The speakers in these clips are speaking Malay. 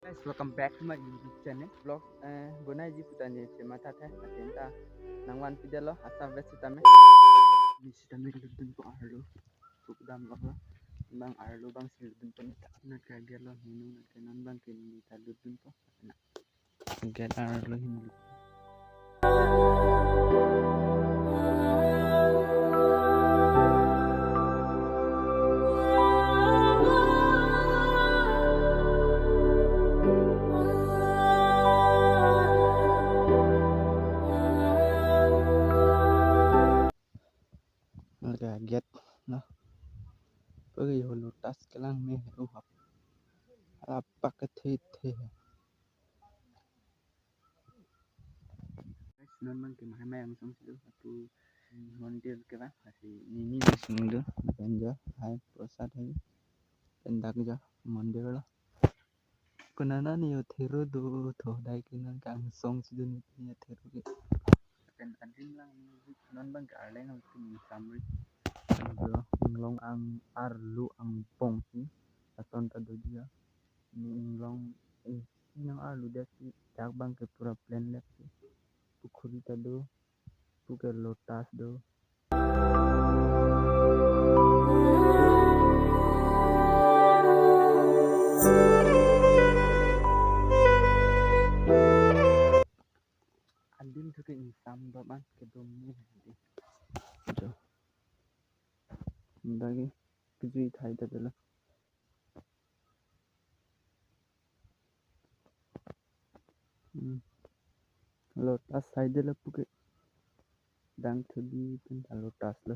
Guys, welcome back to my YouTube channel. Vlog bonai ji putanya cema tata atenta nangwan pidalo asam vesitame. Visitame lutun po arlo. Pukdam lo bang arlo bang silutun po nita na kagelo ninu na kanan bang kinita lutun po na. Get arlo hinulu. Kaget no pergi hulu tas kelang meh uhap apa ketete guys non ke mahama yang song situ satu montir ke bang masih ini semua benjo hai prosad hai pendak jo mondir lo kenana nih yo teru do tho dai kinan kang song situ nih teru ke kan adin lang non bang ke arleng ang samri long ang arlu ang pong si aton tado dia long nang arlu dia si jak bang ke pura plan lep si pukhuri tado puker lotas do andin tuh insam do bang ke domni hadi jo ndagi kujui thai tadela lotas side la puke dang thudi pun lotas lo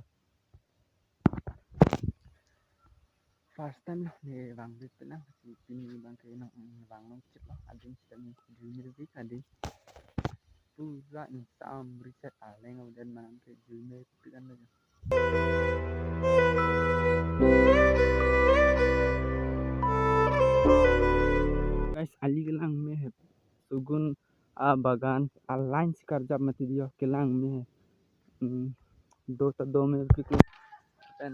first time ni bang bit na si pini bang ke no bang no chip adin sitani music adin pura insam reset aleng dan manam ke jume pikan lo guys ali gelang me है सुगुन आ बागान आ लाइन शिकार जब मत दियो केलांग में दो में पिकलो dan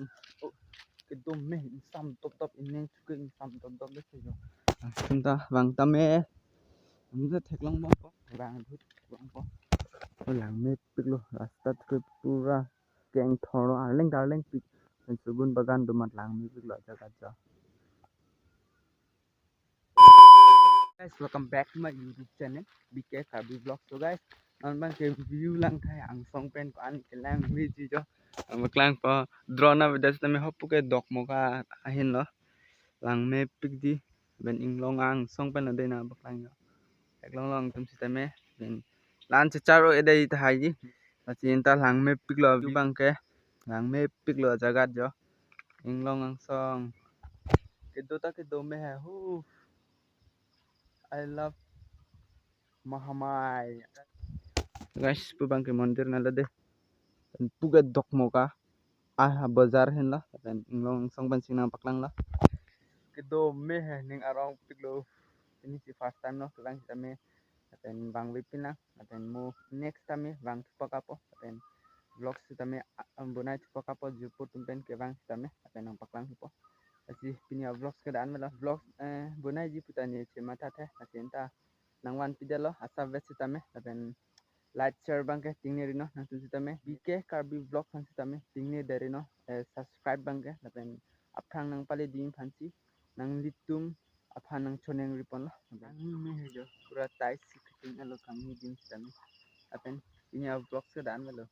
ke dom में insam top top ini juga insam top top le jo kita bang tame हमसे थकलंग बम को bang धुत बम को lang में पिकलो रास्ता के पूरा geng थोड़ो arleng darleng pik सुगुन बागान दुमत lang में पिकलो जगह जा guys, welcome back to my YouTube channel BK Kabi Vlog. So guys, bang ke view lang thai ang song pen ko an kelang mi ji jo maklang pa drone na das tame hopu ke dok moka ahin lo lang me pik di ben inglong ang song pen ade na baklang yo eklong long tum sitame ben lan charo edai thai ji machin ta lang me pik lo bang ke lang me pik lo jagat jo inglong ang song ke do me hai hu I love Mahamai guys pubang ke mondir nala de puga dok moka bazar hen la dan inglong song ban sing nang paklang la ke do me he ning arong piklo ini si first time no tulang kita me dan bang wipin na dan mo next time bang pakapo dan vlog kita me bonai pakapo jupur tumpen ke bang kita me dan nang paklang po asi pinya vlog ke dan mela vlog bonai ji putanya cema tata asenta nangwan pidalo asa vesitame dan like share bangke tingni rino nang sitame BK Karbi vlog nang sitame tingni dari no subscribe bangke dan aphang nang pale dim phansi nang litum aphang nang choneng ripon lo nang me hejo pura tai sikiting alo kami dim sitame apen inya vlog se dan melo